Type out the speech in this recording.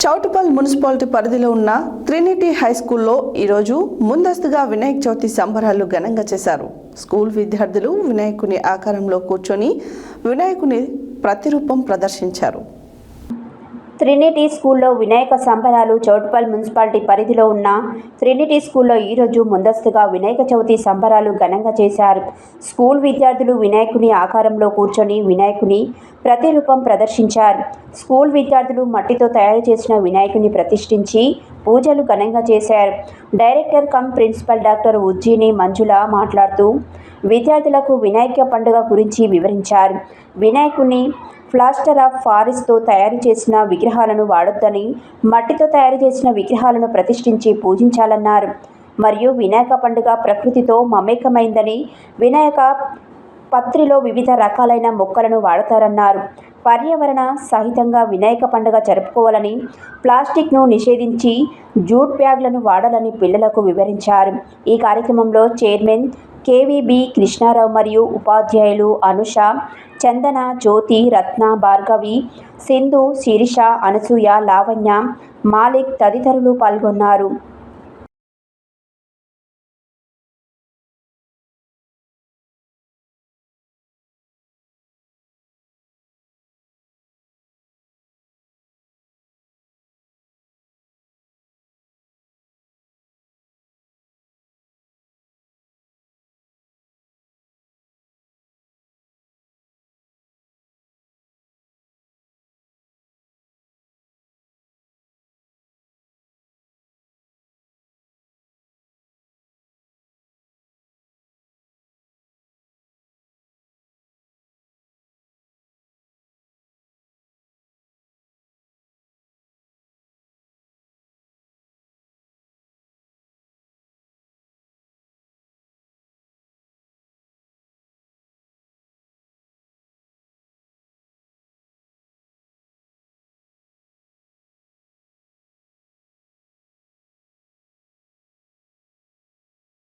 Choutuppal municipality పరిధిలో ఉన్న Trinity high స్కూల్లో ఈరోజు ముందస్తుగా వినాయక చవితి సంబరాలు ఘనంగా చేశారు. స్కూల్ విద్యార్థులు వినాయకుని ఆకారంలో కూర్చొని వినాయకుని ప్రతిరూపం ప్రదర్శించారు. ట్రినిటీ స్కూల్లో వినాయక సంబరాలు. చౌటుప్పల్ మున్సిపాలిటీ పరిధిలో ఉన్న ట్రినిటీ స్కూల్లో ఈరోజు ముందస్తుగా వినాయక చవితి సంబరాలు ఘనంగా చేశారు. స్కూల్ విద్యార్థులు వినాయకుని ఆకారంలో కూర్చొని వినాయకుని ప్రతిరూపం ప్రదర్శించారు. స్కూల్ విద్యార్థులు మట్టితో తయారు చేసిన వినాయకుని ప్రతిష్ఠించి పూజలు ఘనంగా చేశారు. Director cum principal doctor Ujjini Manjula మాట్లాడుతూ విద్యార్థులకు వినాయక పండుగ గురించి వివరించారు. వినాయకుని ప్లాస్టర్ ఆఫ్ పారిస్తో తయారు చేసిన విగ్రహాలను వాడొద్దని, మట్టితో తయారు చేసిన విగ్రహాలను ప్రతిష్ఠించి పూజించాలన్నారు. మరియు వినాయక పండుగ ప్రకృతితో మమేకమైందని, వినాయక పత్రిలో వివిధ రకాలైన మొక్కలను వాడతారన్నారు. పర్యావరణ సహితంగా వినాయక పండుగ జరుపుకోవాలని, ప్లాస్టిక్ను నిషేధించి జూట్ బ్యాగ్లను వాడాలని పిల్లలకు వివరించారు. ఈ కార్యక్రమంలో చైర్మన్ కేవీబీ కృష్ణారావు మరియు ఉపాధ్యాయులు అనుష, చందన, జ్యోతి, రత్న, భార్గవి, సింధు, శిరీష, అనసూయ, లావణ్య, మాలిక్ తదితరులు పాల్గొన్నారు.